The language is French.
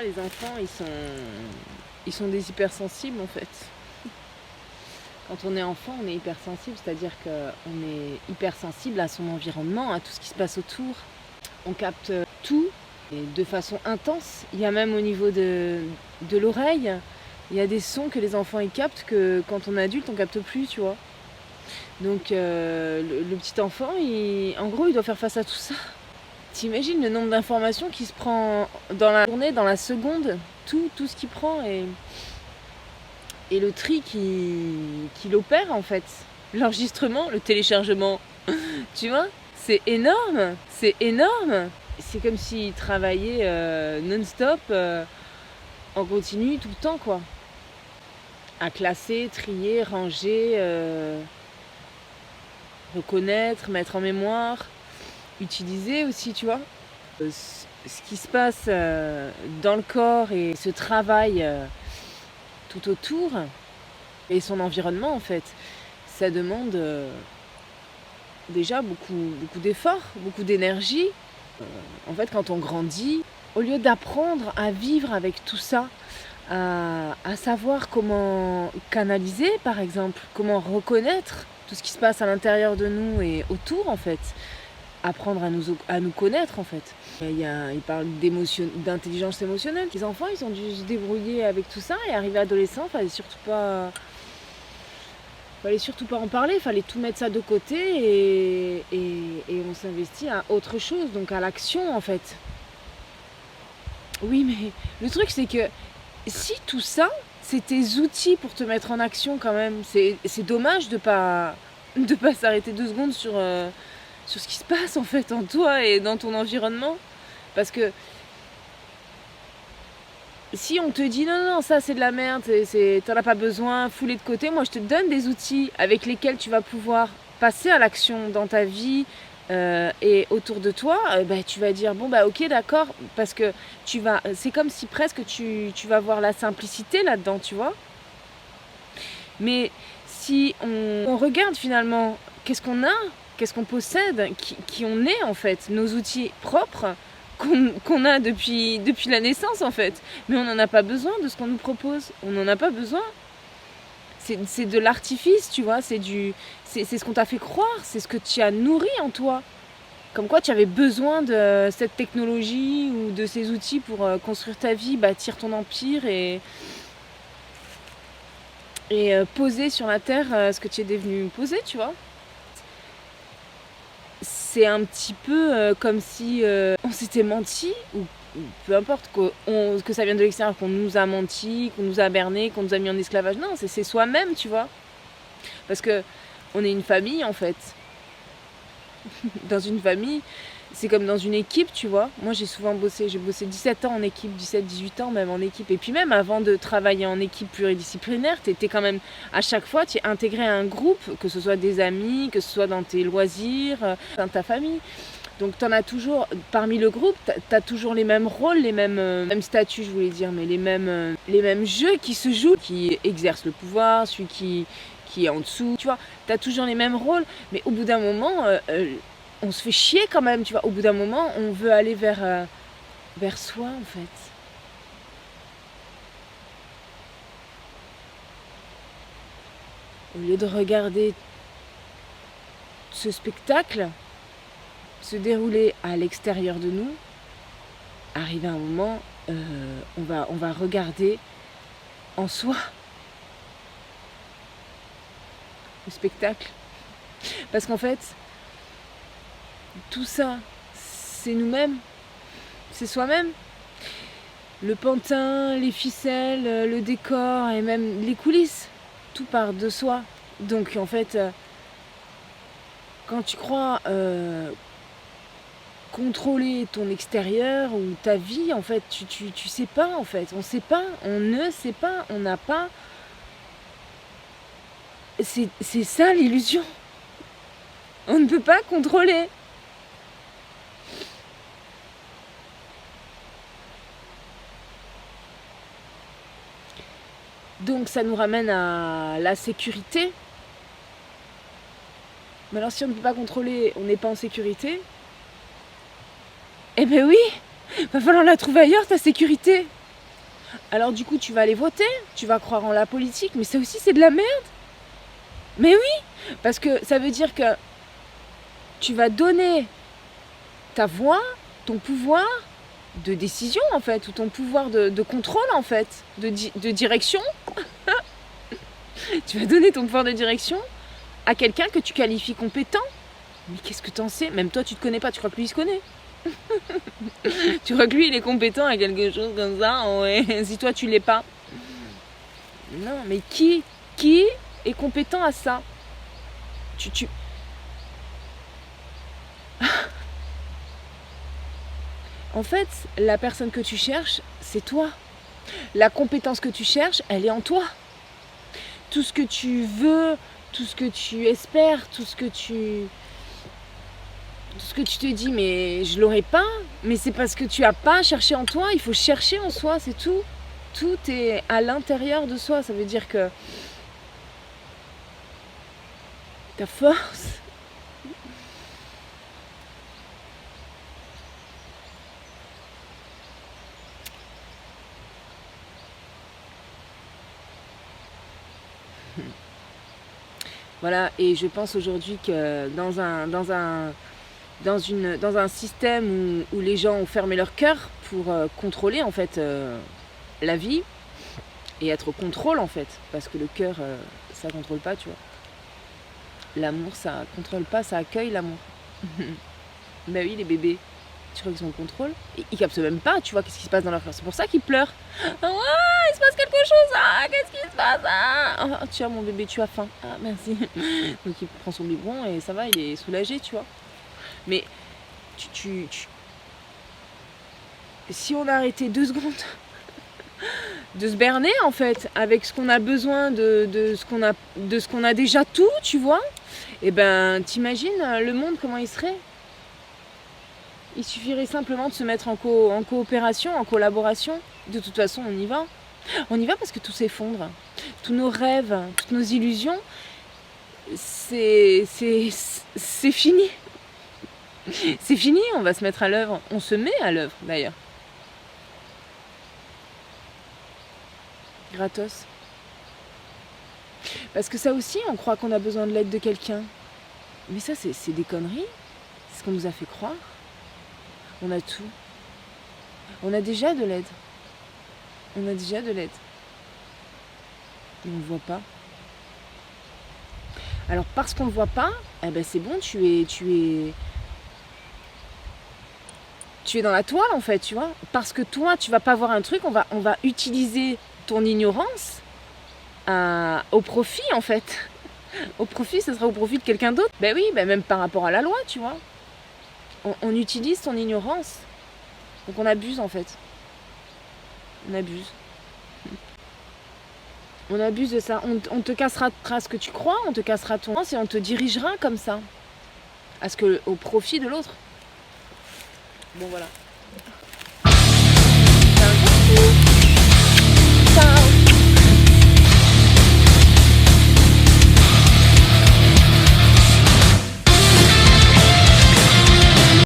Les enfants, ils sont des hypersensibles en fait. Quand on est enfant, on est hypersensible, c'est-à-dire qu'on est hypersensible à son environnement, à tout ce qui se passe autour. On capte tout et de façon intense. Il y a même au niveau de l'oreille, il y a des sons que les enfants ils captent que quand on est adulte, on capte plus, tu vois. Donc le petit enfant, en gros, il doit faire face à tout ça. T'imagines le nombre d'informations qu'il se prend dans la journée, dans la seconde, tout ce qu'il prend et le tri qu'il opère en fait. L'enregistrement, le téléchargement, tu vois, c'est énorme, c'est énorme. C'est comme s'il travaillait non-stop, en continu, tout le temps quoi. À classer, trier, ranger, reconnaître, mettre en mémoire, utiliser aussi, tu vois. Ce qui se passe dans le corps et ce travail tout autour et son environnement en fait, ça demande déjà beaucoup d'efforts, beaucoup d'énergie. En fait, quand on grandit, au lieu d'apprendre à vivre avec tout ça, à savoir comment canaliser par exemple, comment reconnaître tout ce qui se passe à l'intérieur de nous et autour en fait, apprendre à nous connaître en fait. Il parle d'intelligence émotionnelle. Les enfants, ils ont dû se débrouiller avec tout ça et arriver adolescents, fallait surtout pas en parler, fallait tout mettre ça de côté et on s'investit à autre chose, donc à l'action en fait. Oui, mais le truc c'est que si tout ça, c'est tes outils pour te mettre en action quand même, c'est dommage de pas s'arrêter 2 secondes sur ce qui se passe en fait en toi et dans ton environnement. Parce que si on te dit non, ça c'est de la merde, t'en as pas besoin, fous-les de côté, moi je te donne des outils avec lesquels tu vas pouvoir passer à l'action dans ta vie et autour de toi, tu vas dire bon ok d'accord, parce que c'est comme si presque tu vas voir la simplicité là-dedans, tu vois. Mais si on regarde finalement qu'est-ce qu'on a, qu'est-ce qu'on possède, qui on est en fait, nos outils propres qu'on a depuis la naissance en fait. Mais on n'en a pas besoin de ce qu'on nous propose. On n'en a pas besoin. C'est de l'artifice, tu vois. C'est ce qu'on t'a fait croire. C'est ce que tu as nourri en toi. Comme quoi tu avais besoin de cette technologie ou de ces outils pour construire ta vie, bâtir ton empire et poser sur la terre ce que tu es devenu poser, tu vois. C'est un petit peu comme si on s'était menti, ou peu importe, que ça vienne de l'extérieur, qu'on nous a menti, qu'on nous a berné, qu'on nous a mis en esclavage. Non, c'est soi-même, tu vois. Parce que on est une famille, en fait. Dans une famille, c'est comme dans une équipe, tu vois. Moi, j'ai bossé 17 ans en équipe, 17-18 ans même en équipe. Et puis même avant de travailler en équipe pluridisciplinaire, t'étais quand même, à chaque fois, tu es intégré à un groupe, que ce soit des amis, que ce soit dans tes loisirs, dans ta famille. Donc t'en as toujours, parmi le groupe, t'as toujours les mêmes rôles, les mêmes statuts, je voulais dire, mais les mêmes jeux qui se jouent, qui exercent le pouvoir, celui qui est en dessous, tu vois. T'as toujours les mêmes rôles, mais au bout d'un moment... on se fait chier quand même, tu vois. Au bout d'un moment, on veut aller vers soi, en fait. Au lieu de regarder ce spectacle se dérouler à l'extérieur de nous, arrive un moment, on va regarder en soi le spectacle. Parce qu'en fait, tout ça, c'est nous-mêmes, c'est soi-même. Le pantin, les ficelles, le décor et même les coulisses, tout part de soi. Donc en fait, quand tu crois contrôler ton extérieur ou ta vie, en fait, tu sais pas en fait, on sait pas, on ne sait pas, on n'a pas. C'est ça l'illusion. On ne peut pas contrôler. Donc ça nous ramène à la sécurité. Mais alors si on ne peut pas contrôler, on n'est pas en sécurité. Eh ben oui, va falloir la trouver ailleurs ta sécurité. Alors du coup, tu vas aller voter, tu vas croire en la politique, mais ça aussi, c'est de la merde. Mais oui, parce que ça veut dire que tu vas donner ta voix, ton pouvoir de décision, en fait, ou ton pouvoir de contrôle, en fait, de direction. Tu vas donner ton pouvoir de direction à quelqu'un que tu qualifies compétent. Mais qu'est-ce que t'en sais? Même toi, tu te connais pas, tu crois que lui, il se connaît? Tu crois que lui, il est compétent à quelque chose comme ça? Ouais. Si toi, tu l'es pas. Non, mais qui est compétent à ça? tu... En fait, la personne que tu cherches, c'est toi. La compétence que tu cherches, elle est en toi. Tout ce que tu veux, tout ce que tu espères, tout ce que tu te dis, mais je l'aurai pas, mais c'est parce que tu as pas cherché en toi, il faut chercher en soi, c'est tout. Tout est à l'intérieur de soi, ça veut dire que ta force, voilà, et je pense aujourd'hui que dans un système où les gens ont fermé leur cœur pour contrôler en fait la vie et être au contrôle en fait, parce que le cœur ça contrôle pas, tu vois. L'amour ça contrôle pas, ça accueille l'amour. Ben oui, les bébés, tu crois qu'ils sont au contrôle? Ils captent même pas, tu vois, qu'est-ce qui se passe dans leur cœur. C'est pour ça qu'ils pleurent. Ah, il se passe quelque chose, ah, qu'est-ce qui se passe? Ah, tiens, mon bébé, tu as faim. Ah, merci. Donc il prend son biberon et ça va, il est soulagé, tu vois. Mais si on arrêtait 2 secondes de se berner en fait avec ce qu'on a besoin de ce qu'on a déjà tout, tu vois, et ben t'imagines le monde comment il serait? Il suffirait simplement de se mettre en coopération, en collaboration. De toute façon, on y va. On y va parce que tout s'effondre. Tous nos rêves, toutes nos illusions, c'est fini. C'est fini, on va se mettre à l'œuvre. On se met à l'œuvre d'ailleurs. Gratos. Parce que ça aussi, on croit qu'on a besoin de l'aide de quelqu'un. Mais ça, c'est des conneries. C'est ce qu'on nous a fait croire. On a tout. On a déjà de l'aide. On a déjà de l'aide. Mais on ne le voit pas. Alors parce qu'on ne le voit pas, eh ben c'est bon, tu es dans la toile en fait, tu vois. Parce que toi, tu vas pas voir un truc, on va utiliser ton ignorance au profit en fait. Au profit, ce sera au profit de quelqu'un d'autre. Ben oui, ben même par rapport à la loi, tu vois. On utilise ton ignorance. Donc on abuse en fait. On abuse. On abuse de ça. On te cassera ce que tu crois, on te cassera ton sens et on te dirigera comme ça. Au profit de l'autre. Bon voilà.